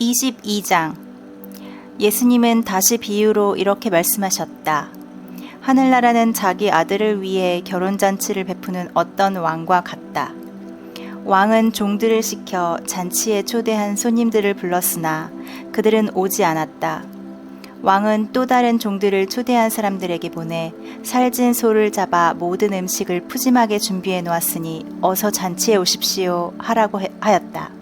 22장. 예수님은 다시 비유로 이렇게 말씀하셨다. 하늘나라는 자기 아들을 위해 결혼잔치를 베푸는 어떤 왕과 같다. 왕은 종들을 시켜 잔치에 초대한 손님들을 불렀으나 그들은 오지 않았다. 왕은 또 다른 종들을 초대한 사람들에게 보내 살찐 소를 잡아 모든 음식을 푸짐하게 준비해 놓았으니 어서 잔치에 오십시오 하라고 하였다.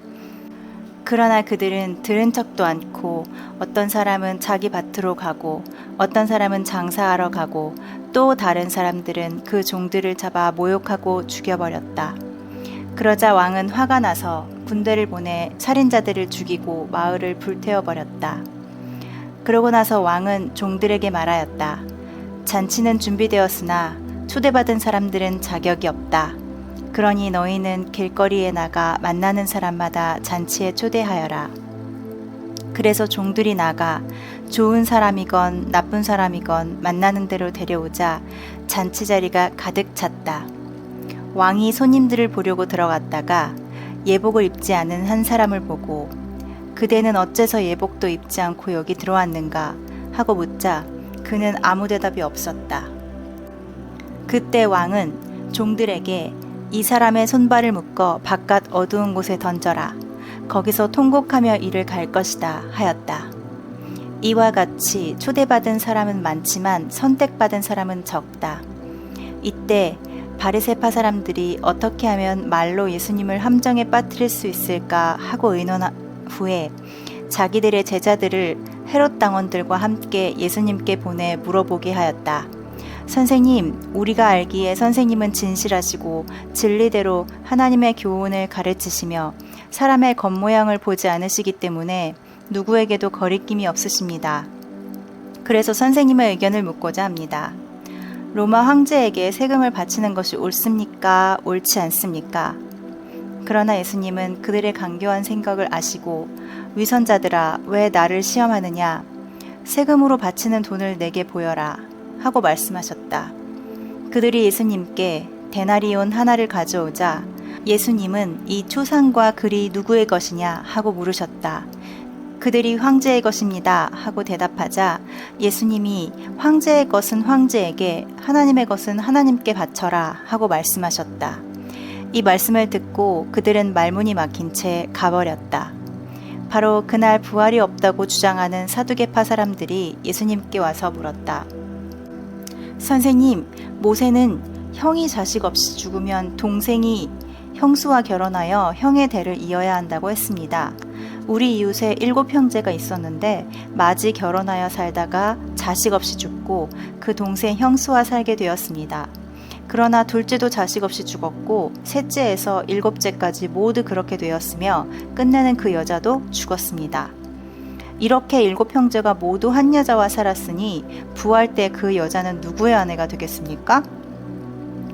그러나 그들은 들은 척도 않고 어떤 사람은 자기 밭으로 가고 어떤 사람은 장사하러 가고 또 다른 사람들은 그 종들을 잡아 모욕하고 죽여버렸다. 그러자 왕은 화가 나서 군대를 보내 살인자들을 죽이고 마을을 불태워버렸다. 그러고 나서 왕은 종들에게 말하였다. 잔치는 준비되었으나 초대받은 사람들은 자격이 없다. 그러니 너희는 길거리에 나가 만나는 사람마다 잔치에 초대하여라. 그래서 종들이 나가 좋은 사람이건 나쁜 사람이건 만나는 대로 데려오자 잔치 자리가 가득 찼다. 왕이 손님들을 보려고 들어갔다가 예복을 입지 않은 한 사람을 보고 그대는 어째서 예복도 입지 않고 여기 들어왔는가 하고 묻자 그는 아무 대답이 없었다. 그때 왕은 종들에게 이 사람의 손발을 묶어 바깥 어두운 곳에 던져라. 거기서 통곡하며 이를 갈 것이다 하였다. 이와 같이 초대받은 사람은 많지만 선택받은 사람은 적다. 이때 바리새파 사람들이 어떻게 하면 말로 예수님을 함정에 빠뜨릴 수 있을까 하고 의논한 후에 자기들의 제자들을 헤롯 당원들과 함께 예수님께 보내 물어보게 하였다. 선생님, 우리가 알기에 선생님은 진실하시고 진리대로 하나님의 교훈을 가르치시며 사람의 겉모양을 보지 않으시기 때문에 누구에게도 거리낌이 없으십니다. 그래서 선생님의 의견을 묻고자 합니다. 로마 황제에게 세금을 바치는 것이 옳습니까? 옳지 않습니까? 그러나 예수님은 그들의 간교한 생각을 아시고 위선자들아, 왜 나를 시험하느냐? 세금으로 바치는 돈을 내게 보여라 하고 말씀하셨다. 그들이 예수님께 데나리온 하나를 가져오자 예수님은 이 초상과 글이 누구의 것이냐 하고 물으셨다. 그들이 황제의 것입니다 하고 대답하자 예수님이 황제의 것은 황제에게 하나님의 것은 하나님께 바쳐라 하고 말씀하셨다. 이 말씀을 듣고 그들은 말문이 막힌 채 가버렸다. 바로 그날 부활이 없다고 주장하는 사두개파 사람들이 예수님께 와서 물었다. 선생님, 모세는 형이 자식 없이 죽으면 동생이 형수와 결혼하여 형의 대를 이어야 한다고 했습니다. 우리 이웃에 7형제가 있었는데 마지 결혼하여 살다가 자식 없이 죽고 그 동생 형수와 살게 되었습니다. 그러나 둘째도 자식 없이 죽었고 셋째에서 7째까지 모두 그렇게 되었으며 끝내는 그 여자도 죽었습니다. 이렇게 7형제가 모두 한 여자와 살았으니 부활 때 그 여자는 누구의 아내가 되겠습니까?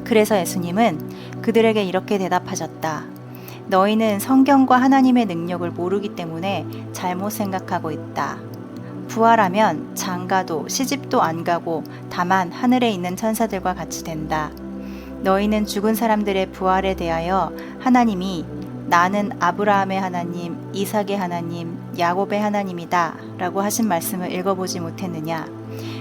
그래서 예수님은 그들에게 이렇게 대답하셨다. 너희는 성경과 하나님의 능력을 모르기 때문에 잘못 생각하고 있다. 부활하면 장가도 시집도 안 가고 다만 하늘에 있는 천사들과 같이 된다. 너희는 죽은 사람들의 부활에 대하여 하나님이 나는 아브라함의 하나님, 이삭의 하나님, 야곱의 하나님이다 라고 하신 말씀을 읽어보지 못했느냐?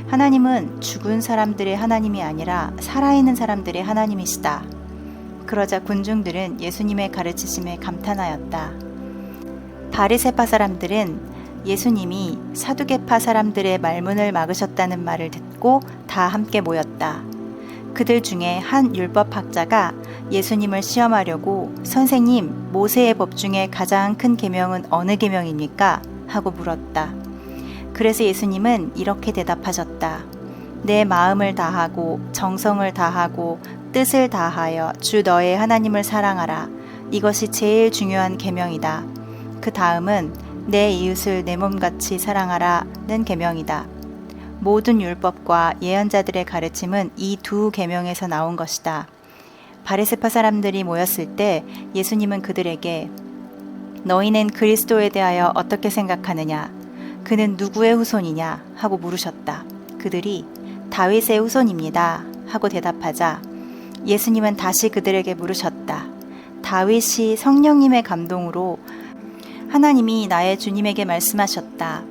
하나님은 죽은 사람들의 하나님이 아니라 살아있는 사람들의 하나님이시다. 그러자 군중들은 예수님의 가르치심에 감탄하였다. 바리새파 사람들은 예수님이 사두개파 사람들의 말문을 막으셨다는 말을 듣고 다 함께 모였다. 그들 중에 한 율법학자가 예수님을 시험하려고 선생님, 모세의 법 중에 가장 큰 계명은 어느 계명입니까? 하고 물었다. 그래서 예수님은 이렇게 대답하셨다. 내 마음을 다하고 정성을 다하고 뜻을 다하여 주 너의 하나님을 사랑하라. 이것이 제일 중요한 계명이다. 그 다음은 내 이웃을 내 몸같이 사랑하라는 계명이다. 모든 율법과 예언자들의 가르침은 이 두 계명에서 나온 것이다. 바리새파 사람들이 모였을 때 예수님은 그들에게 너희는 그리스도에 대하여 어떻게 생각하느냐? 그는 누구의 후손이냐? 하고 물으셨다. 그들이 다윗의 후손입니다. 하고 대답하자 예수님은 다시 그들에게 물으셨다. 다윗이 성령님의 감동으로 하나님이 나의 주님에게 말씀하셨다.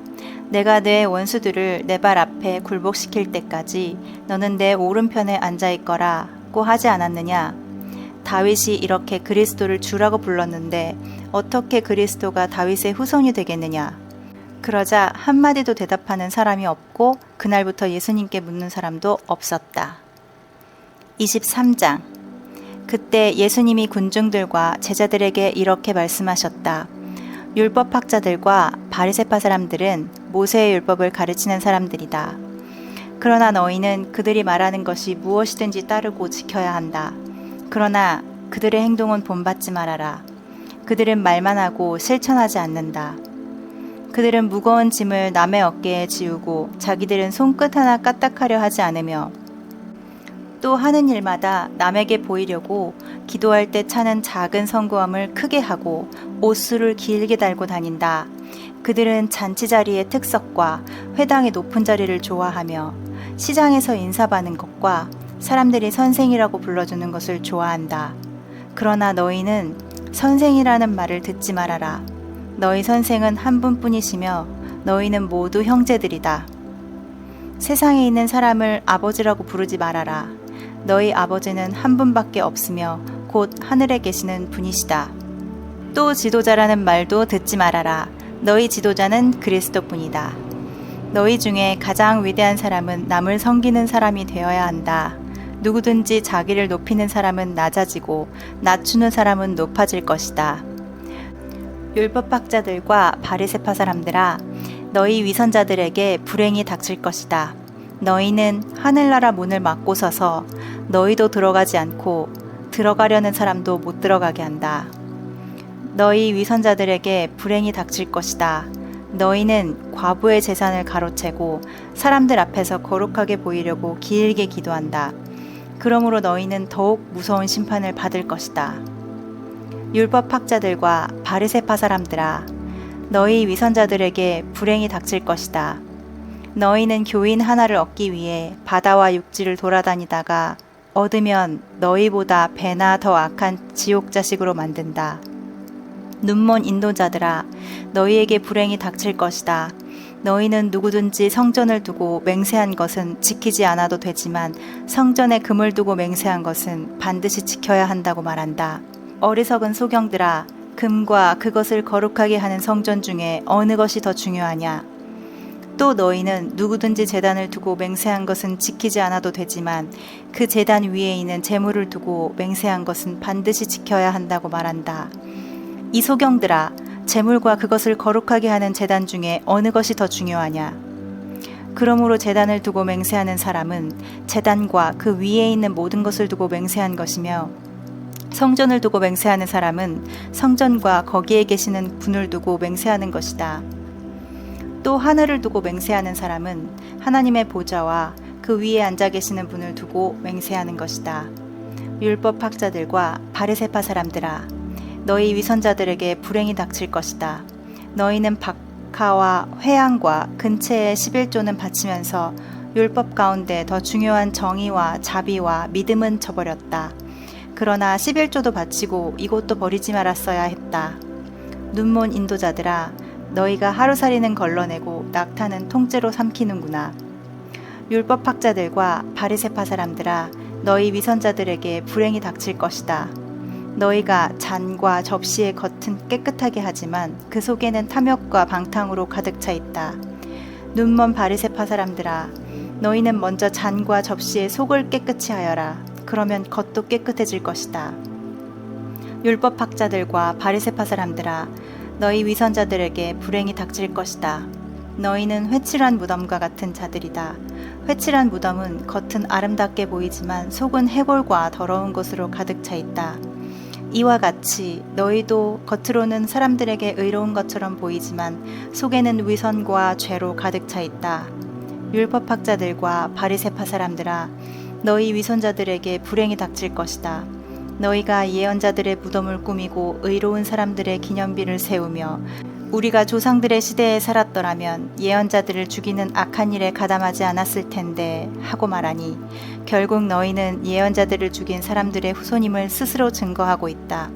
내가 내 원수들을 내 발 앞에 굴복시킬 때까지 너는 내 오른편에 앉아 있거라고 하지 않았느냐? 다윗이 이렇게 그리스도를 주라고 불렀는데 어떻게 그리스도가 다윗의 후손이 되겠느냐? 그러자 한마디도 대답하는 사람이 없고 그날부터 예수님께 묻는 사람도 없었다. 23장. 그때 예수님이 군중들과 제자들에게 이렇게 말씀하셨다. 율법학자들과 바리새파 사람들은 모세의 율법을 가르치는 사람들이다. 그러나 너희는 그들이 말하는 것이 무엇이든지 따르고 지켜야 한다. 그러나 그들의 행동은 본받지 말아라. 그들은 말만 하고 실천하지 않는다. 그들은 무거운 짐을 남의 어깨에 지우고 자기들은 손끝 하나 까딱하려 하지 않으며 또 하는 일마다 남에게 보이려고 기도할 때 차는 작은 성구함을 크게 하고 옷수를 길게 달고 다닌다. 그들은 잔치 자리의 특석과 회당의 높은 자리를 좋아하며 시장에서 인사받는 것과 사람들이 선생이라고 불러주는 것을 좋아한다. 그러나 너희는 선생이라는 말을 듣지 말아라. 너희 선생은 한 분뿐이시며 너희는 모두 형제들이다. 세상에 있는 사람을 아버지라고 부르지 말아라. 너희 아버지는 한 분밖에 없으며 곧 하늘에 계시는 분이시다. 또 지도자라는 말도 듣지 말아라. 너희 지도자는 그리스도뿐이다. 너희 중에 가장 위대한 사람은 남을 섬기는 사람이 되어야 한다. 누구든지 자기를 높이는 사람은 낮아지고 낮추는 사람은 높아질 것이다. 율법학자들과 바리새파 사람들아, 너희 위선자들에게 불행이 닥칠 것이다. 너희는 하늘나라 문을 막고 서서 너희도 들어가지 않고 들어가려는 사람도 못 들어가게 한다. 너희 위선자들에게 불행이 닥칠 것이다. 너희는 과부의 재산을 가로채고 사람들 앞에서 거룩하게 보이려고 길게 기도한다. 그러므로 너희는 더욱 무서운 심판을 받을 것이다. 율법학자들과 바리새파 사람들아, 너희 위선자들에게 불행이 닥칠 것이다. 너희는 교인 하나를 얻기 위해 바다와 육지를 돌아다니다가 얻으면 너희보다 배나 더 악한 지옥 자식으로 만든다. 눈먼 인도자들아, 너희에게 불행이 닥칠 것이다. 너희는 누구든지 성전을 두고 맹세한 것은 지키지 않아도 되지만 성전에 금을 두고 맹세한 것은 반드시 지켜야 한다고 말한다. 어리석은 소경들아, 금과 그것을 거룩하게 하는 성전 중에 어느 것이 더 중요하냐? 또 너희는 누구든지 제단을 두고 맹세한 것은 지키지 않아도 되지만 그 제단 위에 있는 제물을 두고 맹세한 것은 반드시 지켜야 한다고 말한다. 이 소경들아, 제물과 그것을 거룩하게 하는 제단 중에 어느 것이 더 중요하냐? 그러므로 제단을 두고 맹세하는 사람은 제단과 그 위에 있는 모든 것을 두고 맹세한 것이며 성전을 두고 맹세하는 사람은 성전과 거기에 계시는 분을 두고 맹세하는 것이다. 또 하늘을 두고 맹세하는 사람은 하나님의 보좌와 그 위에 앉아 계시는 분을 두고 맹세하는 것이다. 율법학자들과 바리새파 사람들아, 너희 위선자들에게 불행이 닥칠 것이다. 너희는 박하와 회양과 근체의 11조는 바치면서 율법 가운데 더 중요한 정의와 자비와 믿음은 저버렸다. 그러나 11조도 바치고 이것도 버리지 말았어야 했다. 눈먼 인도자들아, 너희가 하루살이는 걸러내고 낙타는 통째로 삼키는구나. 율법학자들과 바리새파 사람들아, 너희 위선자들에게 불행이 닥칠 것이다. 너희가 잔과 접시의 겉은 깨끗하게 하지만 그 속에는 탐욕과 방탕으로 가득 차 있다. 눈먼 바리새파 사람들아, 너희는 먼저 잔과 접시의 속을 깨끗이 하여라. 그러면 겉도 깨끗해질 것이다. 율법학자들과 바리새파 사람들아, 너희 위선자들에게 불행이 닥칠 것이다. 너희는 회칠한 무덤과 같은 자들이다. 회칠한 무덤은 겉은 아름답게 보이지만 속은 해골과 더러운 것으로 가득 차 있다. 이와 같이 너희도 겉으로는 사람들에게 의로운 것처럼 보이지만 속에는 위선과 죄로 가득 차 있다. 율법학자들과 바리새파 사람들아, 너희 위선자들에게 불행이 닥칠 것이다. 너희가 예언자들의 무덤을 꾸미고 의로운 사람들의 기념비를 세우며 우리가 조상들의 시대에 살았더라면 예언자들을 죽이는 악한 일에 가담하지 않았을 텐데 하고 말하니 결국 너희는 예언자들을 죽인 사람들의 후손임을 스스로 증거하고 있다.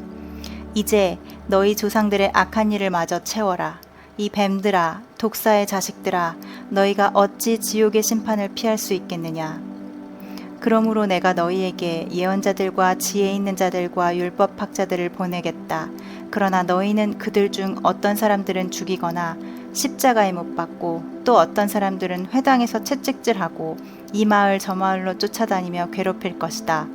이제 너희 조상들의 악한 일을 마저 채워라. 이 뱀들아, 독사의 자식들아, 너희가 어찌 지옥의 심판을 피할 수 있겠느냐. 그러므로 내가 너희에게 예언자들과 지혜 있는 자들과 율법학자들을 보내겠다. 그러나 너희는 그들 중 어떤 사람들은 죽이거나 십자가에 못 박고, 또 어떤 사람들은 회당에서 채찍질하고 이 마을 저 마을로 쫓아다니며 괴롭힐 것이다.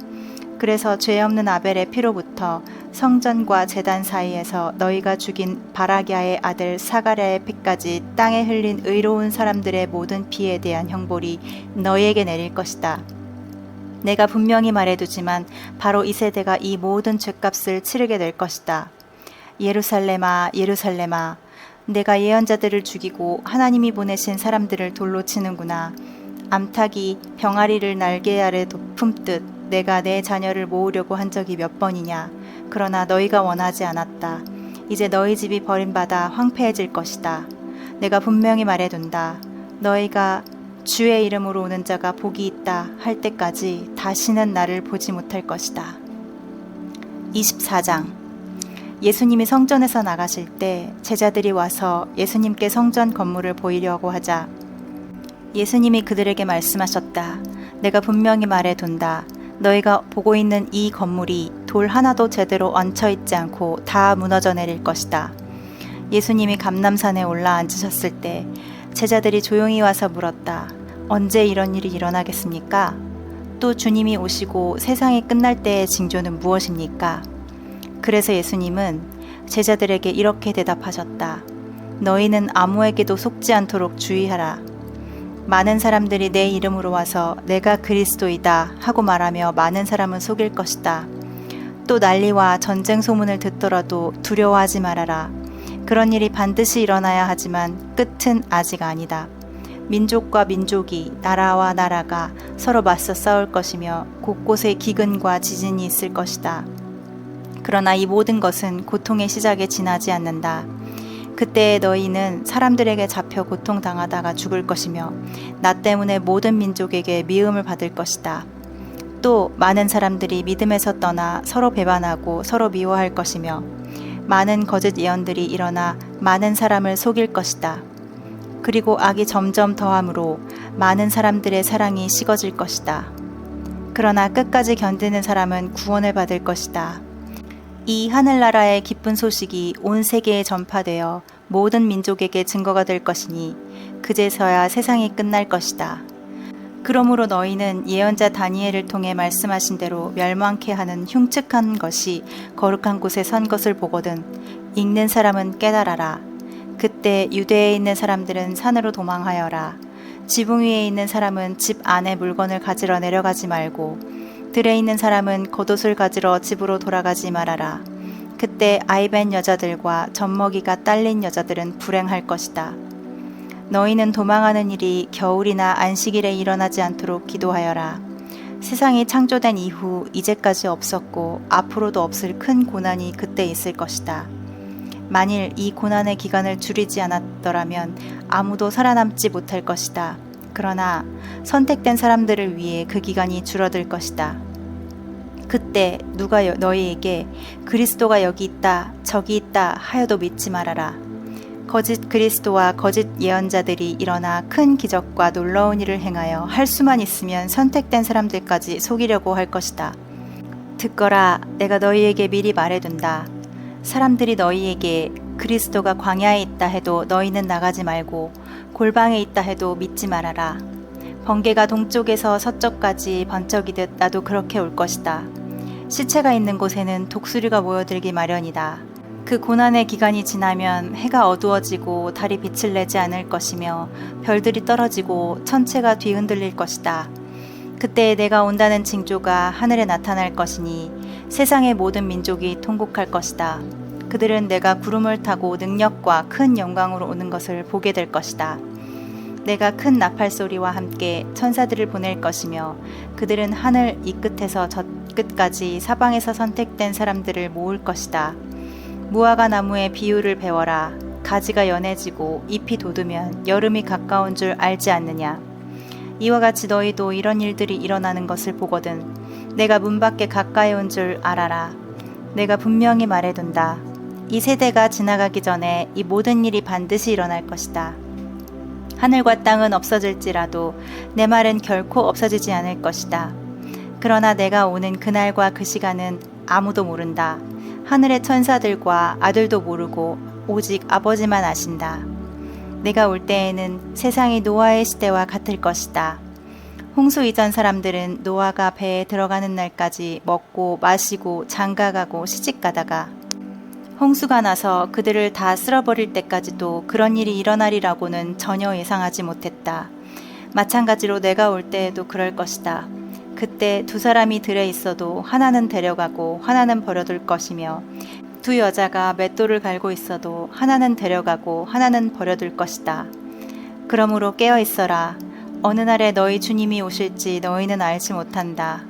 그래서 죄 없는 아벨의 피로부터 성전과 제단 사이에서 너희가 죽인 바라기아의 아들 사가랴의 피까지 땅에 흘린 의로운 사람들의 모든 피에 대한 형벌이 너희에게 내릴 것이다. 내가 분명히 말해두지만 바로 이 세대가 이 모든 죄값을 치르게 될 것이다. 예루살렘아, 예루살렘아, 내가 예언자들을 죽이고 하나님이 보내신 사람들을 돌로 치는구나. 암탉이 병아리를 날개 아래 품듯 내가 내 자녀를 모으려고 한 적이 몇 번이냐. 그러나 너희가 원하지 않았다. 이제 너희 집이 버림받아 황폐해질 것이다. 내가 분명히 말해둔다. 너희가 주의 이름으로 오는 자가 복이 있다 할 때까지 다시는 나를 보지 못할 것이다. 24장. 예수님이 성전에서 나가실 때 제자들이 와서 예수님께 성전 건물을 보이려고 하자 예수님이 그들에게 말씀하셨다. 내가 분명히 말해둔다. 너희가 보고 있는 이 건물이 돌 하나도 제대로 얹혀있지 않고 다 무너져 내릴 것이다. 예수님이 감람산에 올라앉으셨을 때 제자들이 조용히 와서 물었다. 언제 이런 일이 일어나겠습니까? 또 주님이 오시고 세상이 끝날 때의 징조는 무엇입니까? 그래서 예수님은 제자들에게 이렇게 대답하셨다. 너희는 아무에게도 속지 않도록 주의하라. 많은 사람들이 내 이름으로 와서 내가 그리스도이다 하고 말하며 많은 사람은 속일 것이다. 또 난리와 전쟁 소문을 듣더라도 두려워하지 말아라. 그런 일이 반드시 일어나야 하지만 끝은 아직 아니다. 민족과 민족이, 나라와 나라가 서로 맞서 싸울 것이며 곳곳에 기근과 지진이 있을 것이다. 그러나 이 모든 것은 고통의 시작에 지나지 않는다. 그때 너희는 사람들에게 잡혀 고통당하다가 죽을 것이며 나 때문에 모든 민족에게 미움을 받을 것이다. 또 많은 사람들이 믿음에서 떠나 서로 배반하고 서로 미워할 것이며 많은 거짓 예언들이 일어나 많은 사람을 속일 것이다. 그리고 악이 점점 더함으로 많은 사람들의 사랑이 식어질 것이다. 그러나 끝까지 견디는 사람은 구원을 받을 것이다. 이 하늘나라의 기쁜 소식이 온 세계에 전파되어 모든 민족에게 증거가 될 것이니 그제서야 세상이 끝날 것이다. 그러므로 너희는 예언자 다니엘을 통해 말씀하신 대로 멸망케 하는 흉측한 것이 거룩한 곳에 선 것을 보거든 읽는 사람은 깨달아라. 그때 유대에 있는 사람들은 산으로 도망하여라. 지붕 위에 있는 사람은 집 안에 물건을 가지러 내려가지 말고 들에 있는 사람은 겉옷을 가지러 집으로 돌아가지 말아라. 그때 아이벤 여자들과 젖먹이가 딸린 여자들은 불행할 것이다. 너희는 도망하는 일이 겨울이나 안식일에 일어나지 않도록 기도하여라. 세상이 창조된 이후 이제까지 없었고 앞으로도 없을 큰 고난이 그때 있을 것이다. 만일 이 고난의 기간을 줄이지 않았더라면 아무도 살아남지 못할 것이다. 그러나 선택된 사람들을 위해 그 기간이 줄어들 것이다. 그때 누가 너희에게 그리스도가 여기 있다, 저기 있다 하여도 믿지 말아라. 거짓 그리스도와 거짓 예언자들이 일어나 큰 기적과 놀라운 일을 행하여 할 수만 있으면 선택된 사람들까지 속이려고 할 것이다. 듣거라, 내가 너희에게 미리 말해둔다. 사람들이 너희에게 그리스도가 광야에 있다 해도 너희는 나가지 말고 골방에 있다 해도 믿지 말아라. 번개가 동쪽에서 서쪽까지 번쩍이듯 나도 그렇게 올 것이다. 시체가 있는 곳에는 독수리가 모여들기 마련이다. 그 고난의 기간이 지나면 해가 어두워지고 달이 빛을 내지 않을 것이며 별들이 떨어지고 천체가 뒤흔들릴 것이다. 그때 내가 온다는 징조가 하늘에 나타날 것이니 세상의 모든 민족이 통곡할 것이다. 그들은 내가 구름을 타고 능력과 큰 영광으로 오는 것을 보게 될 것이다. 내가 큰 나팔 소리와 함께 천사들을 보낼 것이며 그들은 하늘 이 끝에서 저 끝까지 사방에서 선택된 사람들을 모을 것이다. 무화과 나무의 비유를 배워라. 가지가 연해지고 잎이 돋으면 여름이 가까운 줄 알지 않느냐. 이와 같이 너희도 이런 일들이 일어나는 것을 보거든 내가 문 밖에 가까이 온 줄 알아라. 내가 분명히 말해둔다. 이 세대가 지나가기 전에 이 모든 일이 반드시 일어날 것이다. 하늘과 땅은 없어질지라도 내 말은 결코 없어지지 않을 것이다. 그러나 내가 오는 그날과 그 시간은 아무도 모른다. 하늘의 천사들과 아들도 모르고 오직 아버지만 아신다. 내가 올 때에는 세상이 노아의 시대와 같을 것이다. 홍수 이전 사람들은 노아가 배에 들어가는 날까지 먹고 마시고 장가가고 시집가다가 홍수가 나서 그들을 다 쓸어버릴 때까지도 그런 일이 일어나리라고는 전혀 예상하지 못했다. 마찬가지로 내가 올 때에도 그럴 것이다. 그때 두 사람이 들에 있어도 하나는 데려가고 하나는 버려둘 것이며 두 여자가 맷돌을 갈고 있어도 하나는 데려가고 하나는 버려둘 것이다. 그러므로 깨어 있어라. 어느 날에 너희 주님이 오실지 너희는 알지 못한다.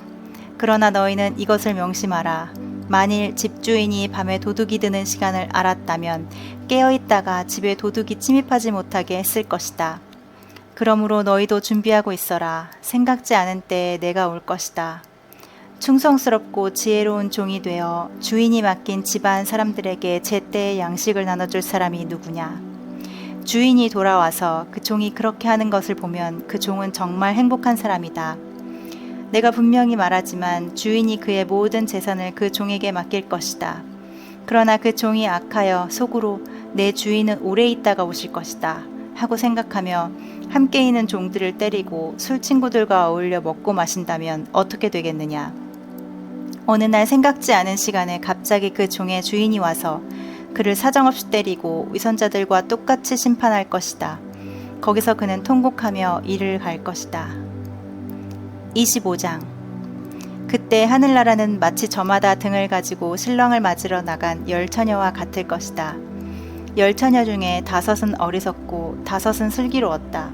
그러나 너희는 이것을 명심하라. 만일 집주인이 밤에 도둑이 드는 시간을 알았다면 깨어있다가 집에 도둑이 침입하지 못하게 했을 것이다. 그러므로 너희도 준비하고 있어라. 생각지 않은 때에 내가 올 것이다. 충성스럽고 지혜로운 종이 되어 주인이 맡긴 집안 사람들에게 제때의 양식을 나눠줄 사람이 누구냐? 주인이 돌아와서 그 종이 그렇게 하는 것을 보면 그 종은 정말 행복한 사람이다. 내가 분명히 말하지만 주인이 그의 모든 재산을 그 종에게 맡길 것이다. 그러나 그 종이 악하여 속으로 내 주인은 오래 있다가 오실 것이다 하고 생각하며 함께 있는 종들을 때리고 술 친구들과 어울려 먹고 마신다면 어떻게 되겠느냐. 어느 날 생각지 않은 시간에 갑자기 그 종의 주인이 와서 그를 사정없이 때리고 위선자들과 똑같이 심판할 것이다. 거기서 그는 통곡하며 이를 갈 것이다. 25장. 그때 하늘나라는 마치 저마다 등을 가지고 신랑을 맞으러 나간 10처녀와 같을 것이다. 10처녀 중에 5은 어리석고 5은 슬기로웠다.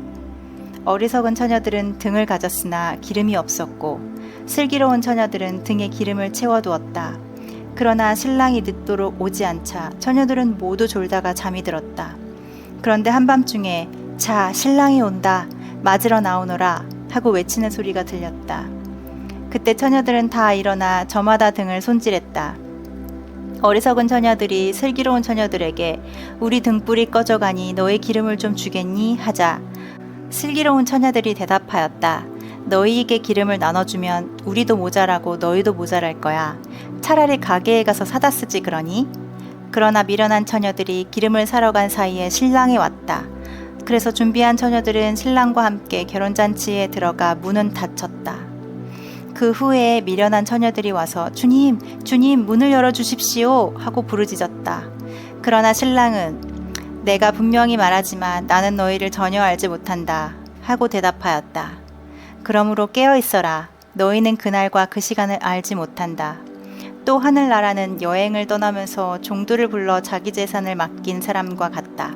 어리석은 처녀들은 등을 가졌으나 기름이 없었고 슬기로운 처녀들은 등에 기름을 채워두었다. 그러나 신랑이 늦도록 오지 않자 처녀들은 모두 졸다가 잠이 들었다. 그런데 한밤중에 자, 신랑이 온다. 맞으러 나오너라 하고 외치는 소리가 들렸다. 그때 처녀들은 다 일어나 저마다 등을 손질했다. 어리석은 처녀들이 슬기로운 처녀들에게 우리 등불이 꺼져가니 너의 기름을 좀 주겠니? 하자 슬기로운 처녀들이 대답하였다. 너희에게 기름을 나눠주면 우리도 모자라고 너희도 모자랄 거야. 차라리 가게에 가서 사다 쓰지 그러니? 그러나 미련한 처녀들이 기름을 사러 간 사이에 신랑이 왔다. 그래서 준비한 처녀들은 신랑과 함께 결혼잔치에 들어가 문은 닫혔다. 그 후에 미련한 처녀들이 와서 주님, 주님 문을 열어주십시오 하고 부르짖었다. 그러나 신랑은 내가 분명히 말하지만 나는 너희를 전혀 알지 못한다 하고 대답하였다. 그러므로 깨어 있어라. 너희는 그날과 그 시간을 알지 못한다. 또 하늘나라는 여행을 떠나면서 종들을 불러 자기 재산을 맡긴 사람과 같다.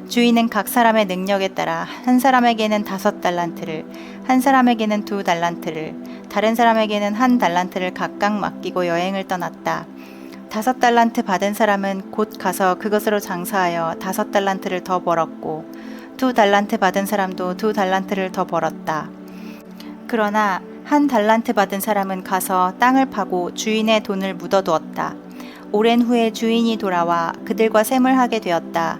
주인은 각 사람의 능력에 따라 한 사람에게는 5달란트를, 한 사람에게는 2달란트를, 다른 사람에게는 1달란트를 각각 맡기고 여행을 떠났다. 5달란트 받은 사람은 곧 가서 그것으로 장사하여 5달란트를 더 벌었고 2달란트 받은 사람도 2달란트를 더 벌었다. 그러나 1달란트 받은 사람은 가서 땅을 파고 주인의 돈을 묻어두었다. 오랜 후에 주인이 돌아와 그들과 셈을 하게 되었다.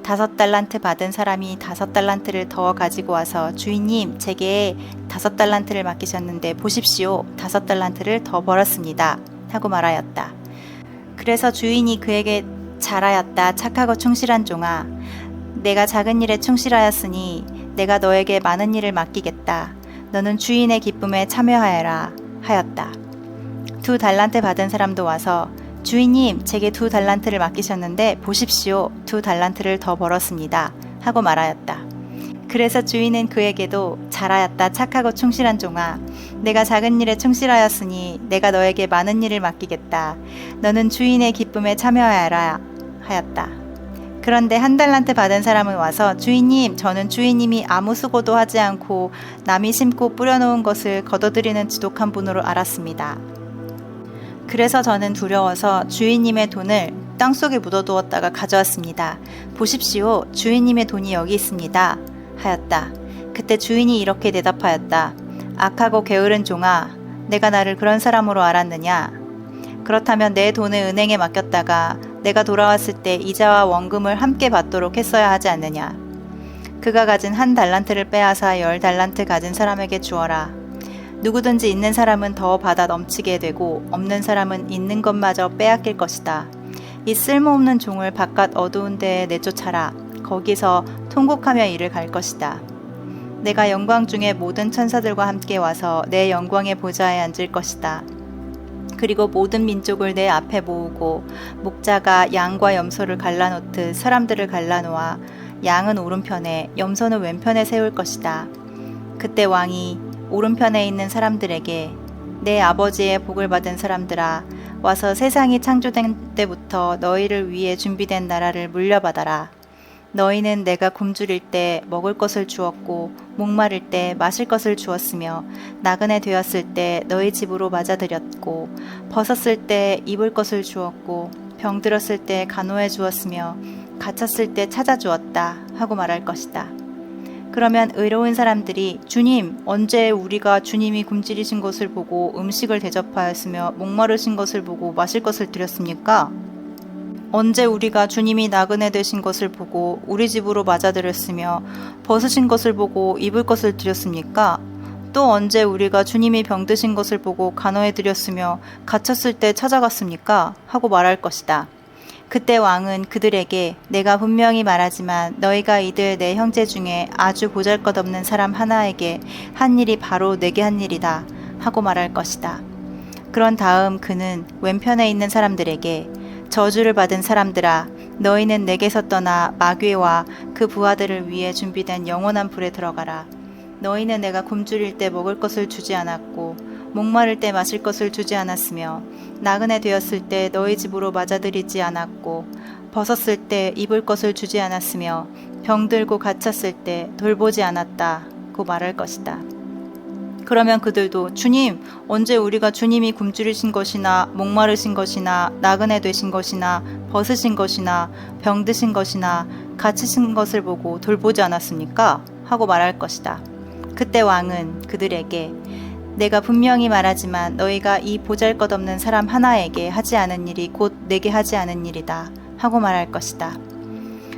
5달란트 받은 사람이 5달란트를 더 가지고 와서 주인님, 제게 5달란트를 맡기셨는데 보십시오. 5달란트를 더 벌었습니다 하고 말하였다. 그래서 주인이 그에게 잘하였다. 착하고 충실한 종아. 내가 작은 일에 충실하였으니 내가 너에게 많은 일을 맡기겠다. 너는 주인의 기쁨에 참여하여라 하였다. 2달란트 받은 사람도 와서 주인님, 제게 2달란트를 맡기셨는데 보십시오. 2달란트를 더 벌었습니다 하고 말하였다. 그래서 주인은 그에게도 잘하였다. 착하고 충실한 종아. 내가 작은 일에 충실하였으니 내가 너에게 많은 일을 맡기겠다. 너는 주인의 기쁨에 참여하여라 하였다. 그런데 1달란트 받은 사람은 와서 주인님, 저는 주인님이 아무 수고도 하지 않고 남이 심고 뿌려놓은 것을 거둬들이는 지독한 분으로 알았습니다. 그래서 저는 두려워서 주인님의 돈을 땅속에 묻어두었다가 가져왔습니다. 보십시오. 주인님의 돈이 여기 있습니다 하였다. 그때 주인이 이렇게 대답하였다. 악하고 게으른 종아, 내가 나를 그런 사람으로 알았느냐? 그렇다면 내 돈을 은행에 맡겼다가 내가 돌아왔을 때 이자와 원금을 함께 받도록 했어야 하지 않느냐. 그가 가진 1달란트를 빼앗아 10달란트 가진 사람에게 주어라. 누구든지 있는 사람은 더 받아 넘치게 되고 없는 사람은 있는 것마저 빼앗길 것이다. 이 쓸모없는 종을 바깥 어두운 데에 내쫓아라. 거기서 통곡하며 이를 갈 것이다. 내가 영광 중에 모든 천사들과 함께 와서 내 영광의 보좌에 앉을 것이다. 그리고 모든 민족을 내 앞에 모으고 목자가 양과 염소를 갈라놓듯 사람들을 갈라놓아 양은 오른편에 염소는 왼편에 세울 것이다. 그때 왕이 오른편에 있는 사람들에게 내 아버지의 복을 받은 사람들아, 와서 세상이 창조된 때부터 너희를 위해 준비된 나라를 물려받아라. 너희는 내가 굶주릴 때 먹을 것을 주었고 목마를 때 마실 것을 주었으며 나그네 되었을 때 너희 집으로 맞아들였고 벗었을 때 입을 것을 주었고 병들었을 때 간호해 주었으며 갇혔을 때 찾아주었다 하고 말할 것이다. 그러면 의로운 사람들이 주님, 언제 우리가 주님이 굶주리신 것을 보고 음식을 대접하였으며 목마르신 것을 보고 마실 것을 드렸습니까? 언제 우리가 주님이 나그네 되신 것을 보고 우리 집으로 맞아들였으며 벗으신 것을 보고 입을 것을 드렸습니까? 또 언제 우리가 주님이 병드신 것을 보고 간호해 드렸으며 갇혔을 때 찾아갔습니까? 하고 말할 것이다. 그때 왕은 그들에게 내가 분명히 말하지만 너희가 이들 내 형제 중에 아주 보잘것없는 사람 하나에게 한 일이 바로 내게 한 일이다 하고 말할 것이다. 그런 다음 그는 왼편에 있는 사람들에게 저주를 받은 사람들아, 너희는 내게서 떠나 마귀와 그 부하들을 위해 준비된 영원한 불에 들어가라. 너희는 내가 굶주릴 때 먹을 것을 주지 않았고 목마를 때 마실 것을 주지 않았으며 나그네 되었을 때 너희 집으로 맞아들이지 않았고 벗었을 때 입을 것을 주지 않았으며 병들고 갇혔을 때 돌보지 않았다고 말할 것이다. 그러면 그들도 주님, 언제 우리가 주님이 굶주리신 것이나 목마르신 것이나 나그네 되신 것이나 벗으신 것이나 병드신 것이나 갇히신 것을 보고 돌보지 않았습니까? 하고 말할 것이다. 그때 왕은 그들에게 내가 분명히 말하지만 너희가 이 보잘것없는 사람 하나에게 하지 않은 일이 곧 내게 하지 않은 일이다 하고 말할 것이다.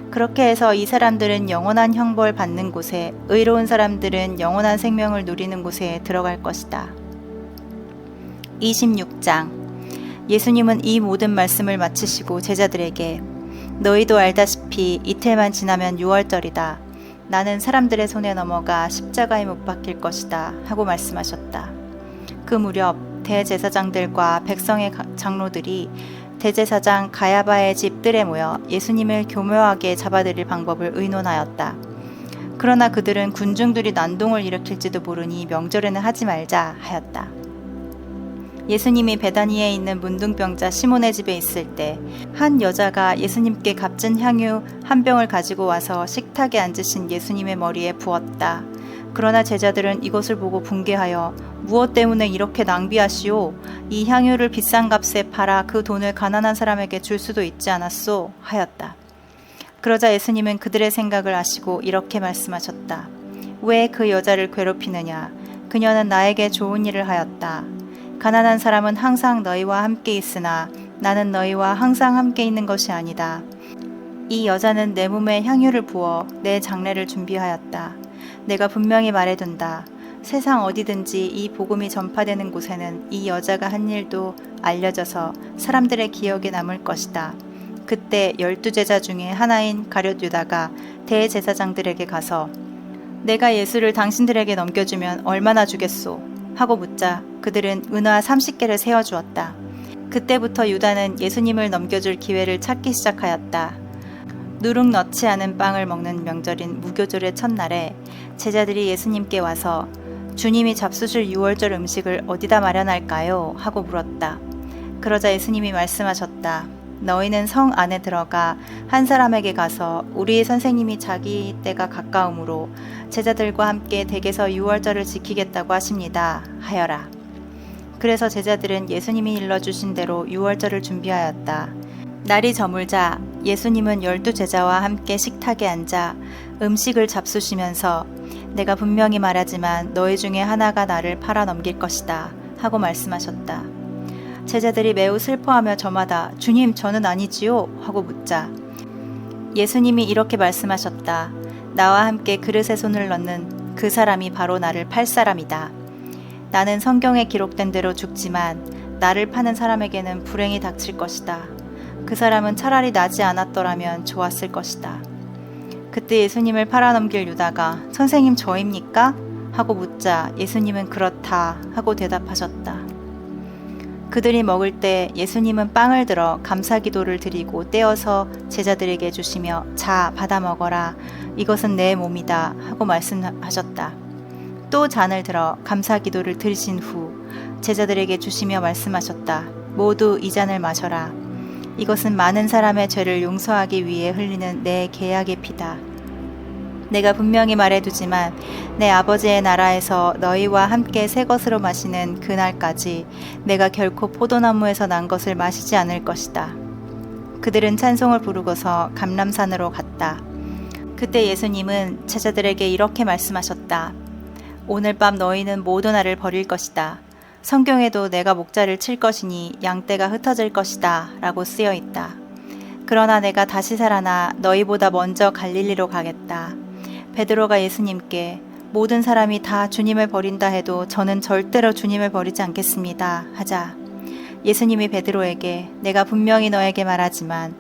그렇게 해서 이 사람들은 영원한 형벌 받는 곳에, 의로운 사람들은 영원한 생명을 누리는 곳에 들어갈 것이다. 26장. 예수님은 이 모든 말씀을 마치시고 제자들에게 너희도 알다시피 이틀만 지나면 유월절이다. 나는 사람들의 손에 넘어가 십자가에 못 박힐 것이다 하고 말씀하셨다. 그 무렵 대제사장들과 백성의 장로들이 대제사장 가야바의 집들에 모여 예수님을 교묘하게 잡아들일 방법을 의논하였다. 그러나 그들은 군중들이 난동을 일으킬지도 모르니 명절에는 하지 말자 하였다. 예수님이 베다니에 있는 문둥병자 시몬의 집에 있을 때 한 여자가 예수님께 값진 향유 한 병을 가지고 와서 식탁에 앉으신 예수님의 머리에 부었다. 그러나 제자들은 이것을 보고 붕괴하여 무엇 때문에 이렇게 낭비하시오? 이 향유를 비싼 값에 팔아 그 돈을 가난한 사람에게 줄 수도 있지 않았소? 하였다. 그러자 예수님은 그들의 생각을 아시고 이렇게 말씀하셨다. 왜 그 여자를 괴롭히느냐? 그녀는 나에게 좋은 일을 하였다. 가난한 사람은 항상 너희와 함께 있으나 나는 너희와 항상 함께 있는 것이 아니다. 이 여자는 내 몸에 향유를 부어 내 장례를 준비하였다. 내가 분명히 말해둔다. 세상 어디든지 이 복음이 전파되는 곳에는 이 여자가 한 일도 알려져서 사람들의 기억에 남을 것이다. 그때 12제자 중에 하나인 가룟 유다가 대제사장들에게 가서 내가 예수를 당신들에게 넘겨주면 얼마나 주겠소? 하고 묻자 그들은 은화 30개를 세워주었다. 그때부터 유다는 예수님을 넘겨줄 기회를 찾기 시작하였다. 누룩 넣지 않은 빵을 먹는 명절인 무교절의 첫날에 제자들이 예수님께 와서 주님이 잡수실 유월절 음식을 어디다 마련할까요? 하고 물었다. 그러자 예수님이 말씀하셨다. 너희는 성 안에 들어가 한 사람에게 가서 우리 선생님이 자기 때가 가까우므로 제자들과 함께 댁에서 유월절을 지키겠다고 하십니다. 하여라. 그래서 제자들은 예수님이 일러주신 대로 유월절을 준비하였다. 날이 저물자 예수님은 12제자와 함께 식탁에 앉아 음식을 잡수시면서 내가 분명히 말하지만 너희 중에 하나가 나를 팔아 넘길 것이다 하고 말씀하셨다. 제자들이 매우 슬퍼하며 저마다 주님, 저는 아니지요 하고 묻자 예수님이 이렇게 말씀하셨다. 나와 함께 그릇에 손을 넣는 그 사람이 바로 나를 팔 사람이다. 나는 성경에 기록된 대로 죽지만 나를 파는 사람에게는 불행이 닥칠 것이다. 그 사람은 차라리 나지 않았더라면 좋았을 것이다. 그때 예수님을 팔아넘길 유다가 선생님 저입니까? 하고 묻자 예수님은 그렇다 하고 대답하셨다. 그들이 먹을 때 예수님은 빵을 들어 감사기도를 드리고 떼어서 제자들에게 주시며 자 받아 먹어라 이것은 내 몸이다 하고 말씀하셨다. 또 잔을 들어 감사기도를 드리신 후 제자들에게 주시며 말씀하셨다. 모두 이 잔을 마셔라. 이것은 많은 사람의 죄를 용서하기 위해 흘리는 내 계약의 피다. 내가 분명히 말해두지만 내 아버지의 나라에서 너희와 함께 새 것으로 마시는 그날까지 내가 결코 포도나무에서 난 것을 마시지 않을 것이다. 그들은 찬송을 부르고서 감람산으로 갔다. 그때 예수님은 제자들에게 이렇게 말씀하셨다. 오늘 밤 너희는 모두 나를 버릴 것이다. 성경에도 내가 목자를 칠 것이니 양떼가 흩어질 것이다 라고 쓰여 있다. 그러나 내가 다시 살아나 너희보다 먼저 갈릴리로 가겠다. 베드로가 예수님께 모든 사람이 다 주님을 버린다 해도 저는 절대로 주님을 버리지 않겠습니다 하자 예수님이 베드로에게 내가 분명히 너에게 말하지만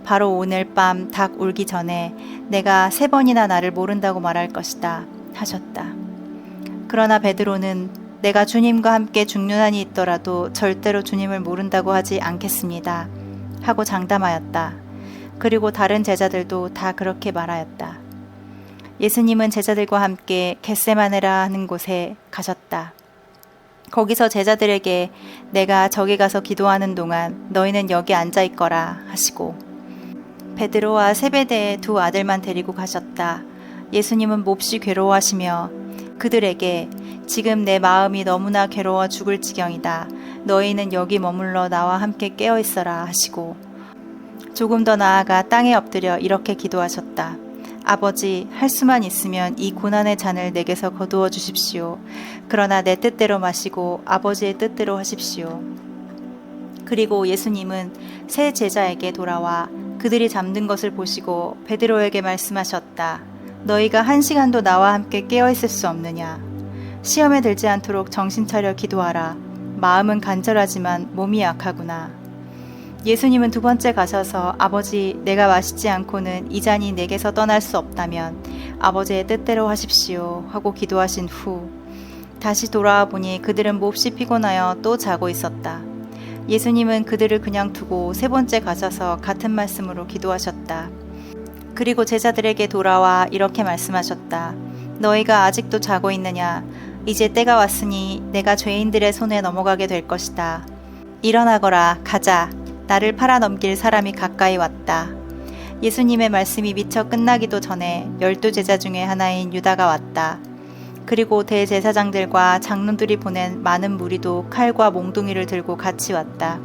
바로 오늘 밤 닭 울기 전에 내가 3번이나 나를 모른다고 말할 것이다 하셨다. 그러나 베드로는 내가 주님과 함께 죽는 한이 있더라도 절대로 주님을 모른다고 하지 않겠습니다 하고 장담하였다. 그리고 다른 제자들도 다 그렇게 말하였다. 예수님은 제자들과 함께 겟세마네라 하는 곳에 가셨다. 거기서 제자들에게 내가 저기 가서 기도하는 동안 너희는 여기 앉아 있거라 하시고 베드로와 세베대의 2 아들만 데리고 가셨다. 예수님은 몹시 괴로워하시며 그들에게 지금 내 마음이 너무나 괴로워 죽을 지경이다. 너희는 여기 머물러 나와 함께 깨어 있어라 하시고 조금 더 나아가 땅에 엎드려 이렇게 기도하셨다. 아버지, 할 수만 있으면 이 고난의 잔을 내게서 거두어 주십시오. 그러나 내 뜻대로 마시고 아버지의 뜻대로 하십시오. 그리고 예수님은 세 제자에게 돌아와 그들이 잠든 것을 보시고 베드로에게 말씀하셨다. 너희가 1시간도 나와 함께 깨어 있을 수 없느냐? 시험에 들지 않도록 정신 차려 기도하라. 마음은 간절하지만 몸이 약하구나. 예수님은 2번째 가셔서 아버지, 내가 마시지 않고는 이 잔이 내게서 떠날 수 없다면 아버지의 뜻대로 하십시오 하고 기도하신 후 다시 돌아와 보니 그들은 몹시 피곤하여 또 자고 있었다. 예수님은 그들을 그냥 두고 3번째 가셔서 같은 말씀으로 기도하셨다. 그리고 제자들에게 돌아와 이렇게 말씀하셨다. 너희가 아직도 자고 있느냐? 이제 때가 왔으니 내가 죄인들의 손에 넘어가게 될 것이다. 일어나거라, 가자. 나를 팔아넘길 사람이 가까이 왔다. 예수님의 말씀이 미처 끝나기도 전에 12제자 중에 하나인 유다가 왔다. 그리고 대제사장들과 장로들이 보낸 많은 무리도 칼과 몽둥이를 들고 같이 왔다.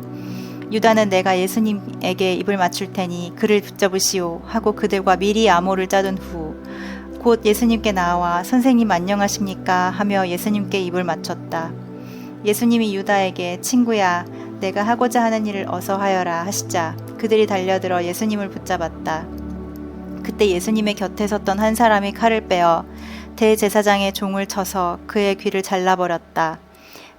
유다는 내가 예수님에게 입을 맞출 테니 그를 붙잡으시오 하고 그들과 미리 암호를 짜둔 후 곧 예수님께 나와 선생님 안녕하십니까 하며 예수님께 입을 맞췄다. 예수님이 유다에게 친구야 내가 하고자 하는 일을 어서 하여라 하시자 그들이 달려들어 예수님을 붙잡았다. 그때 예수님의 곁에 섰던 한 사람이 칼을 빼어 대제사장의 종을 쳐서 그의 귀를 잘라버렸다.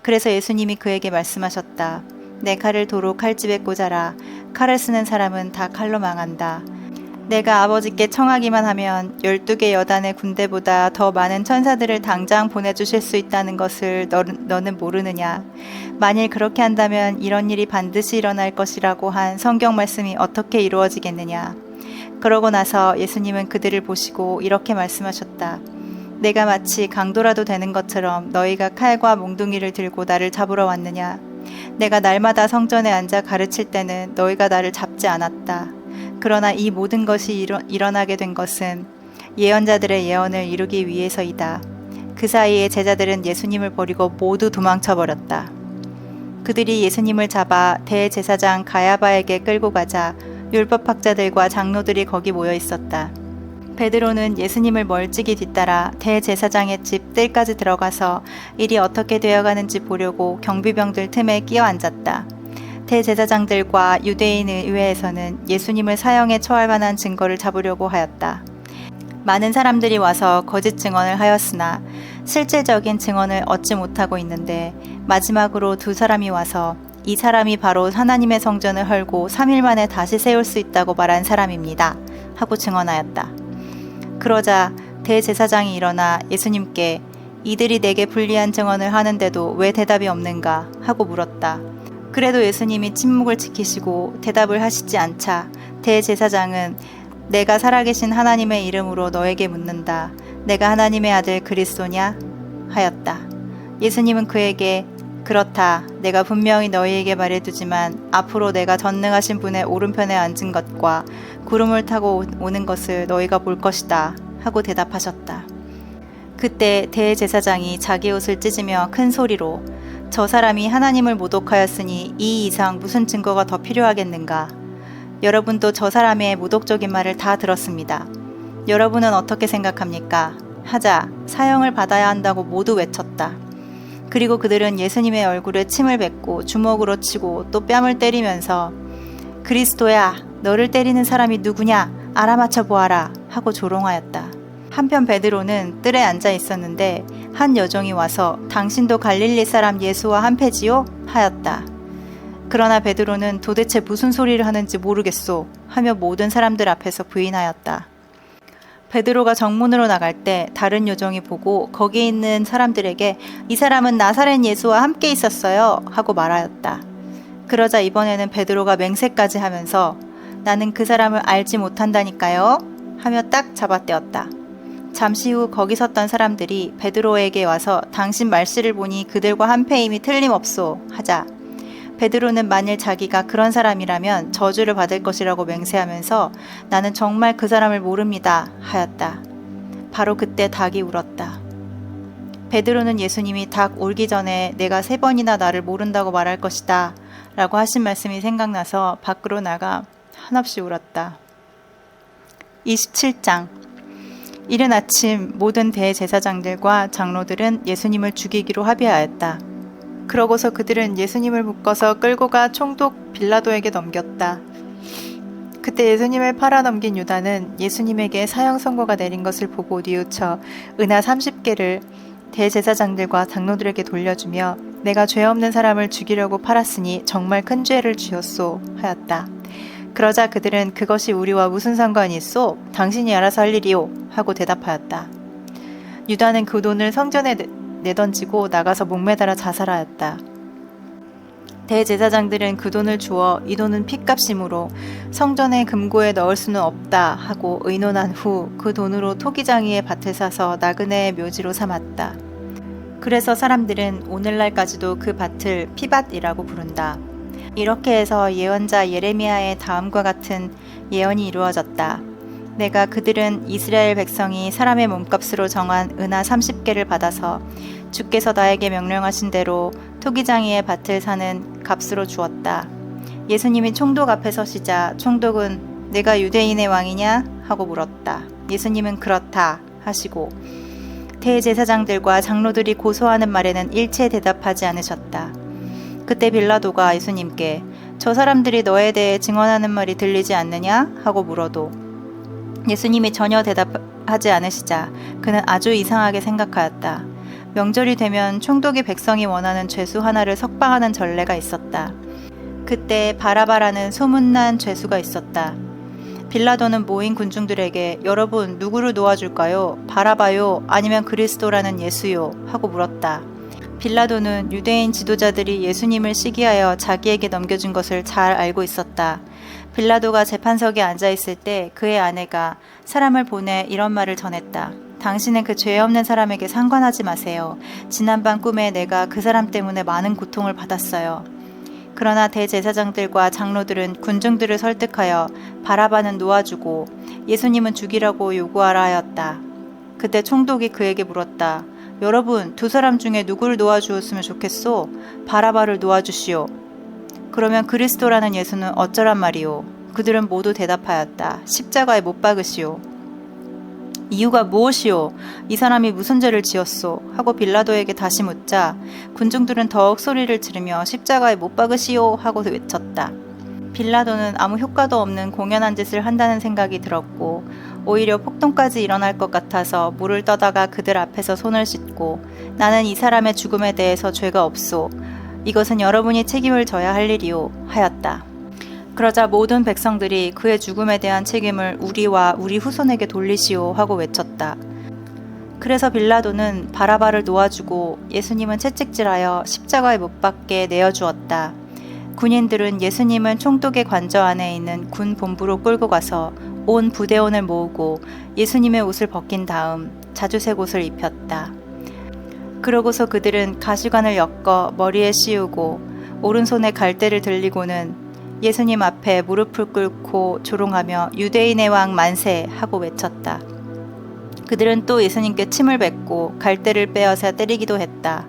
그래서 예수님이 그에게 말씀하셨다. 내 칼을 도로 칼집에 꽂아라. 칼을 쓰는 사람은 다 칼로 망한다. 내가 아버지께 청하기만 하면 12개 여단의 군대보다 더 많은 천사들을 당장 보내주실 수 있다는 것을 너는 모르느냐. 만일 그렇게 한다면 이런 일이 반드시 일어날 것이라고 한 성경 말씀이 어떻게 이루어지겠느냐. 그러고 나서 예수님은 그들을 보시고 이렇게 말씀하셨다. 내가 마치 강도라도 되는 것처럼 너희가 칼과 몽둥이를 들고 나를 잡으러 왔느냐. 내가 날마다 성전에 앉아 가르칠 때는 너희가 나를 잡지 않았다. 그러나 이 모든 것이 일어나게 된 것은 예언자들의 예언을 이루기 위해서이다. 그 사이에 제자들은 예수님을 버리고 모두 도망쳐버렸다. 그들이 예수님을 잡아 대제사장 가야바에게 끌고 가자 율법학자들과 장로들이 거기 모여 있었다. 베드로는 예수님을 멀찍이 뒤따라 대제사장의 집 뜰까지 들어가서 일이 어떻게 되어가는지 보려고 경비병들 틈에 끼어 앉았다. 대제사장들과 유대인 의회에서는 예수님을 사형에 처할 만한 증거를 잡으려고 하였다. 많은 사람들이 와서 거짓 증언을 하였으나 실질적인 증언을 얻지 못하고 있는데 마지막으로 두 사람이 와서 이 사람이 바로 하나님의 성전을 헐고 3일 만에 다시 세울 수 있다고 말한 사람입니다. 하고 증언하였다. 그러자 대제사장이 일어나 예수님께 이들이 내게 불리한 증언을 하는데도 왜 대답이 없는가 하고 물었다. 그래도 예수님이 침묵을 지키시고 대답을 하시지 않자 대제사장은 내가 살아계신 하나님의 이름으로 너에게 묻는다. 내가 하나님의 아들 그리스도냐? 하였다. 예수님은 그에게 그렇다. 내가 분명히 너희에게 말해두지만 앞으로 내가 전능하신 분의 오른편에 앉은 것과 구름을 타고 오는 것을 너희가 볼 것이다. 하고 대답하셨다. 그때 대제사장이 자기 옷을 찢으며 큰 소리로 저 사람이 하나님을 모독하였으니 이 이상 무슨 증거가 더 필요하겠는가? 여러분도 저 사람의 모독적인 말을 다 들었습니다. 여러분은 어떻게 생각합니까? 하자 사형을 받아야 한다고 모두 외쳤다. 그리고 그들은 예수님의 얼굴에 침을 뱉고 주먹으로 치고 또 뺨을 때리면서 그리스도야, 너를 때리는 사람이 누구냐? 알아맞혀 보아라 하고 조롱하였다. 한편 베드로는 뜰에 앉아 있었는데 한 여종이 와서 당신도 갈릴리 사람 예수와 한패지요? 하였다. 그러나 베드로는 도대체 무슨 소리를 하는지 모르겠소 하며 모든 사람들 앞에서 부인하였다. 베드로가 정문으로 나갈 때 다른 요정이 보고 거기 있는 사람들에게 이 사람은 나사렛 예수와 함께 있었어요 하고 말하였다. 그러자 이번에는 베드로가 맹세까지 하면서 나는 그 사람을 알지 못한다니까요 하며 딱 잡아떼었다. 잠시 후 거기 섰던 사람들이 베드로에게 와서 당신 말씨를 보니 그들과 한패임이 틀림없소 하자 베드로는 만일 자기가 그런 사람이라면 저주를 받을 것이라고 맹세하면서 나는 정말 그 사람을 모릅니다 하였다. 바로 그때 닭이 울었다. 베드로는 예수님이 닭 울기 전에 내가 3번이나 나를 모른다고 말할 것이다 라고 하신 말씀이 생각나서 밖으로 나가 한없이 울었다. 27장 이른 아침 모든 대제사장들과 장로들은 예수님을 죽이기로 합의하였다. 그러고서 그들은 예수님을 묶어서 끌고 가 총독 빌라도에게 넘겼다. 그때 예수님을 팔아넘긴 유다는 예수님에게 사형 선고가 내린 것을 보고 뉘우쳐 은하 30개를 대제사장들과 장로들에게 돌려주며 내가 죄 없는 사람을 죽이려고 팔았으니 정말 큰 죄를 지었소 하였다. 그러자 그들은 그것이 우리와 무슨 상관이 있소? 당신이 알아서 할 일이오 하고 대답하였다. 유다는 그 돈을 성전에 내던지고 나가서 목매달아 자살하였다. 대제사장들은 그 돈을 주어 이 돈은 핏값이므로 성전의 금고에 넣을 수는 없다 하고 의논한 후 그 돈으로 토기장이의 밭을 사서 나그네의 묘지로 삼았다. 그래서 사람들은 오늘날까지도 그 밭을 피밭이라고 부른다. 이렇게 해서 예언자 예레미야의 다음과 같은 예언이 이루어졌다. 내가 그들은 이스라엘 백성이 사람의 몸값으로 정한 은하 30개를 받아서 주께서 나에게 명령하신 대로 토기장이의 밭을 사는 값으로 주었다. 예수님이 총독 앞에 서시자 총독은 내가 유대인의 왕이냐? 하고 물었다. 예수님은 그렇다 하시고 대제사장들과 장로들이 고소하는 말에는 일체 대답하지 않으셨다. 그때 빌라도가 예수님께 저 사람들이 너에 대해 증언하는 말이 들리지 않느냐? 하고 물어도 예수님이 전혀 대답하지 않으시자 그는 아주 이상하게 생각하였다. 명절이 되면 총독이 백성이 원하는 죄수 하나를 석방하는 전례가 있었다. 그때 바라바라는 소문난 죄수가 있었다. 빌라도는 모인 군중들에게 여러분 누구를 놓아줄까요? 바라바요? 아니면 그리스도라는 예수요? 하고 물었다. 빌라도는 유대인 지도자들이 예수님을 시기하여 자기에게 넘겨준 것을 잘 알고 있었다. 빌라도가 재판석에 앉아있을 때 그의 아내가 사람을 보내 이런 말을 전했다. 당신은 그 죄 없는 사람에게 상관하지 마세요. 지난밤 꿈에 내가 그 사람 때문에 많은 고통을 받았어요. 그러나 대제사장들과 장로들은 군중들을 설득하여 바라바는 놓아주고 예수님은 죽이라고 요구하라 하였다. 그때 총독이 그에게 물었다. 여러분, 두 사람 중에 누구를 놓아주었으면 좋겠소? 바라바를 놓아주시오. 그러면 그리스도라는 예수는 어쩌란 말이오? 그들은 모두 대답하였다. 십자가에 못 박으시오. 이유가 무엇이오? 이 사람이 무슨 죄를 지었소? 하고 빌라도에게 다시 묻자 군중들은 더욱 소리를 지르며 십자가에 못 박으시오 하고 외쳤다. 빌라도는 아무 효과도 없는 공연한 짓을 한다는 생각이 들었고 오히려 폭동까지 일어날 것 같아서 물을 떠다가 그들 앞에서 손을 씻고 나는 이 사람의 죽음에 대해서 죄가 없소. 이것은 여러분이 책임을 져야 할 일이오 하였다. 그러자 모든 백성들이 그의 죽음에 대한 책임을 우리와 우리 후손에게 돌리시오 하고 외쳤다. 그래서 빌라도는 바라바를 놓아주고 예수님은 채찍질하여 십자가에 못 박게 내어주었다. 군인들은 예수님을 총독의 관저 안에 있는 군 본부로 끌고 가서 온 부대원을 모으고 예수님의 옷을 벗긴 다음 자주색 옷을 입혔다. 그러고서 그들은 가시관을 엮어 머리에 씌우고 오른손에 갈대를 들리고는 예수님 앞에 무릎을 꿇고 조롱하며 유대인의 왕 만세 하고 외쳤다. 그들은 또 예수님께 침을 뱉고 갈대를 빼어서 때리기도 했다.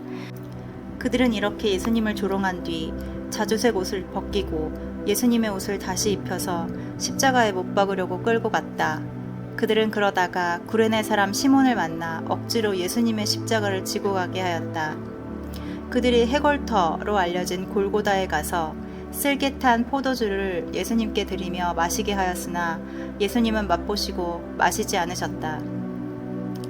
그들은 이렇게 예수님을 조롱한 뒤 자주색 옷을 벗기고 예수님의 옷을 다시 입혀서 십자가에 못 박으려고 끌고 갔다. 그들은 그러다가 구레네 사람 시몬을 만나 억지로 예수님의 십자가를 지고 가게 하였다. 그들이 해골터로 알려진 골고다에 가서 쓸개탄 포도주를 예수님께 드리며 마시게 하였으나 예수님은 맛보시고 마시지 않으셨다.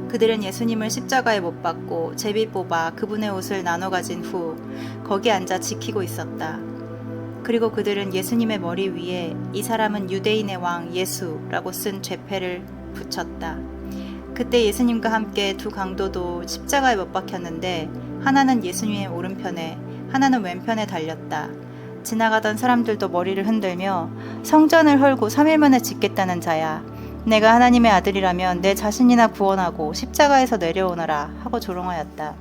그들은 예수님을 십자가에 못 박고 제비 뽑아 그분의 옷을 나눠 가진 후 거기 앉아 지키고 있었다. 그리고 그들은 예수님의 머리 위에 이 사람은 유대인의 왕 예수라고 쓴 죄패를 붙였다. 그때 예수님과 함께 두 강도도 십자가에 못 박혔는데 하나는 예수님의 오른편에 하나는 왼편에 달렸다. 지나가던 사람들도 머리를 흔들며 성전을 헐고 3일 만에 짓겠다는 자야. 내가 하나님의 아들이라면 내 자신이나 구원하고 십자가에서 내려오너라 하고 조롱하였다.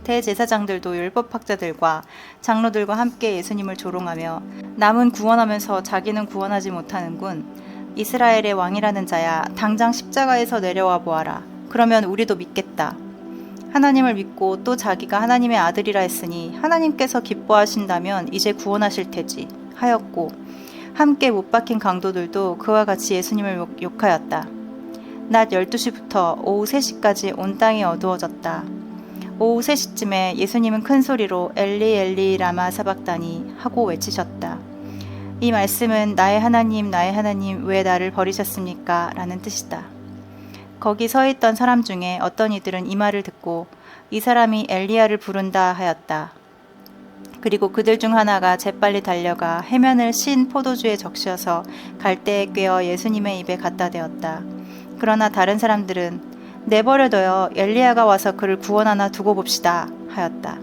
대제사장들도 율법학자들과 장로들과 함께 예수님을 조롱하며 남은 구원하면서 자기는 구원하지 못하는군. 이스라엘의 왕이라는 자야 당장 십자가에서 내려와 보아라. 그러면 우리도 믿겠다. 하나님을 믿고 또 자기가 하나님의 아들이라 했으니 하나님께서 기뻐하신다면 이제 구원하실 테지 하였고 함께 못 박힌 강도들도 그와 같이 예수님을 욕하였다. 낮 12시부터 오후 3시까지 온 땅이 어두워졌다. 오후 3시쯤에 예수님은 큰 소리로 엘리 엘리 라마 사박다니 하고 외치셨다. 이 말씀은 나의 하나님 왜 나를 버리셨습니까? 라는 뜻이다. 거기 서 있던 사람 중에 어떤 이들은 이 말을 듣고 이 사람이 엘리야를 부른다 하였다. 그리고 그들 중 하나가 재빨리 달려가 해면을 신 포도주에 적셔서 갈대에 꿰어 예수님의 입에 갖다 대었다. 그러나 다른 사람들은 내버려둬요. 엘리야가 와서 그를 구원하나 두고 봅시다 하였다.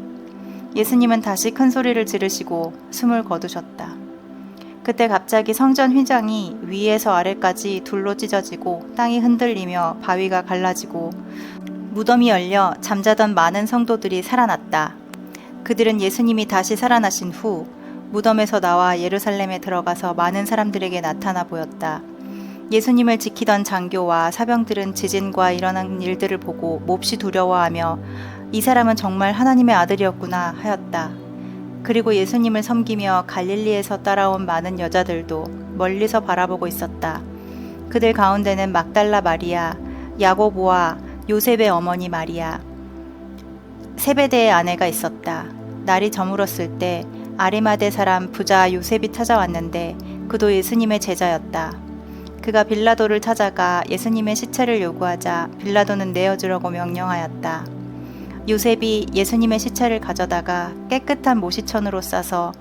예수님은 다시 큰 소리를 지르시고 숨을 거두셨다. 그때 갑자기 성전 휘장이 위에서 아래까지 둘로 찢어지고 땅이 흔들리며 바위가 갈라지고 무덤이 열려 잠자던 많은 성도들이 살아났다. 그들은 예수님이 다시 살아나신 후 무덤에서 나와 예루살렘에 들어가서 많은 사람들에게 나타나 보였다. 예수님을 지키던 장교와 사병들은 지진과 일어난 일들을 보고 몹시 두려워하며 이 사람은 정말 하나님의 아들이었구나 하였다. 그리고 예수님을 섬기며 갈릴리에서 따라온 많은 여자들도 멀리서 바라보고 있었다. 그들 가운데는 막달라 마리아, 야고보와 요셉의 어머니 마리아, 세베대의 아내가 있었다. 날이 저물었을 때 아리마대 사람 부자 요셉이 찾아왔는데 그도 예수님의 제자였다. 그가 빌라도를 찾아가 예수님의 시체를 요구하자 빌라도는 내어주라고 명령하였다. 요셉이 예수님의 시체를 가져다가 깨끗한 모시천으로 싸서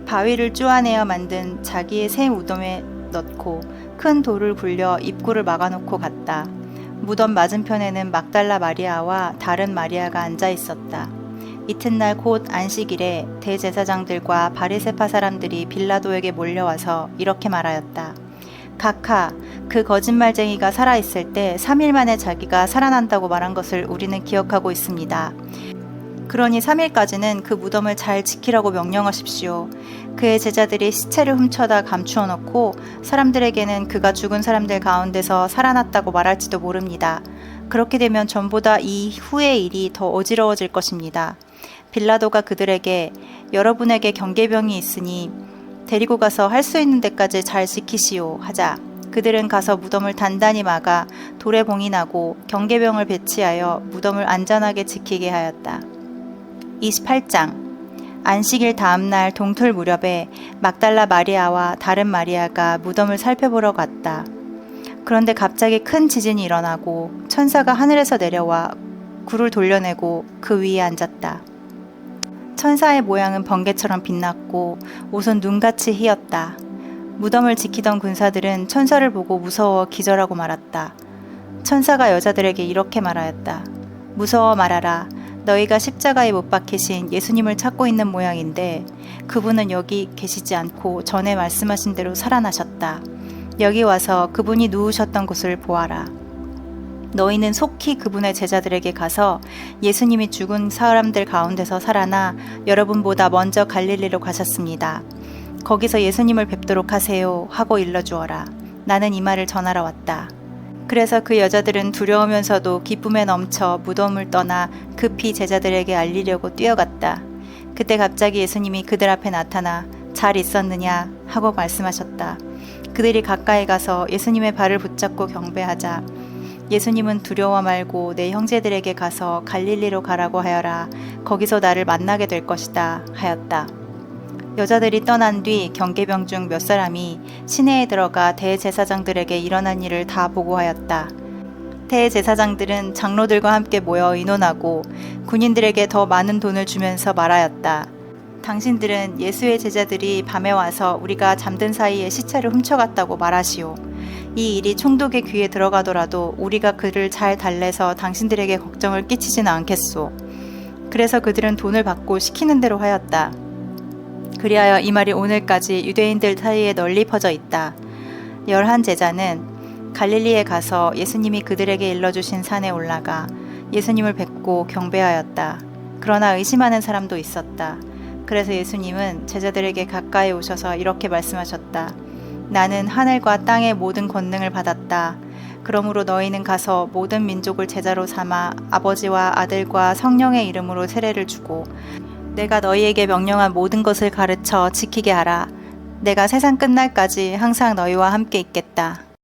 바위를 쪼아내어 만든 자기의 새 무덤에 넣고 큰 돌을 굴려 입구를 막아놓고 갔다. 무덤 맞은편에는 막달라 마리아와 다른 마리아가 앉아 있었다. 이튿날 곧 안식일에 대제사장들과 바리새파 사람들이 빌라도에게 몰려와서 이렇게 말하였다. 각하, 그 거짓말쟁이가 살아있을 때 3일 만에 자기가 살아난다고 말한 것을 우리는 기억하고 있습니다. 그러니 3일까지는 그 무덤을 잘 지키라고 명령하십시오. 그의 제자들이 시체를 훔쳐다 감추어 놓고 사람들에게는 그가 죽은 사람들 가운데서 살아났다고 말할지도 모릅니다. 그렇게 되면 전보다 이 후의 일이 더 어지러워질 것입니다. 빌라도가 그들에게 여러분에게 경계병이 있으니 데리고 가서 할 수 있는 데까지 잘 지키시오 하자 그들은 가서 무덤을 단단히 막아 돌에 봉인하고 경계병을 배치하여 무덤을 안전하게 지키게 하였다. 28장. 안식일 다음 날 동틀 무렵에 막달라 마리아와 다른 마리아가 무덤을 살펴보러 갔다. 그런데 갑자기 큰 지진이 일어나고 천사가 하늘에서 내려와 굴을 돌려내고 그 위에 앉았다. 천사의 모양은 번개처럼 빛났고 옷은 눈같이 희었다. 무덤을 지키던 군사들은 천사를 보고 무서워 기절하고 말았다. 천사가 여자들에게 이렇게 말하였다. 무서워 말아라. 너희가 십자가에 못 박히신 예수님을 찾고 있는 모양인데 그분은 여기 계시지 않고 전에 말씀하신 대로 살아나셨다. 여기 와서 그분이 누우셨던 곳을 보아라. 너희는 속히 그분의 제자들에게 가서 예수님이 죽은 사람들 가운데서 살아나 여러분보다 먼저 갈릴리로 가셨습니다. 거기서 예수님을 뵙도록 하세요 하고 일러주어라. 나는 이 말을 전하러 왔다. 그래서 그 여자들은 두려우면서도 기쁨에 넘쳐 무덤을 떠나 급히 제자들에게 알리려고 뛰어갔다. 그때 갑자기 예수님이 그들 앞에 나타나 잘 있었느냐 하고 말씀하셨다. 그들이 가까이 가서 예수님의 발을 붙잡고 경배하자 예수님은 두려워 말고 내 형제들에게 가서 갈릴리로 가라고 하여라. 거기서 나를 만나게 될 것이다 하였다. 여자들이 떠난 뒤 경계병 중 몇 사람이 시내에 들어가 대제사장들에게 일어난 일을 다 보고하였다. 대제사장들은 장로들과 함께 모여 의논하고 군인들에게 더 많은 돈을 주면서 말하였다. 당신들은 예수의 제자들이 밤에 와서 우리가 잠든 사이에 시체를 훔쳐갔다고 말하시오. 이 일이 총독의 귀에 들어가더라도 우리가 그를 잘 달래서 당신들에게 걱정을 끼치지는 않겠소. 그래서 그들은 돈을 받고 시키는 대로 하였다. 그리하여 이 말이 오늘까지 유대인들 사이에 널리 퍼져 있다. 11 제자는 갈릴리에 가서 예수님이 그들에게 일러주신 산에 올라가 예수님을 뵙고 경배하였다. 그러나 의심하는 사람도 있었다. 그래서 예수님은 제자들에게 가까이 오셔서 이렇게 말씀하셨다. 나는 하늘과 땅의 모든 권능을 받았다. 그러므로 너희는 가서 모든 민족을 제자로 삼아 아버지와 아들과 성령의 이름으로 세례를 주고 내가 너희에게 명령한 모든 것을 가르쳐 지키게 하라. 내가 세상 끝날까지 항상 너희와 함께 있겠다.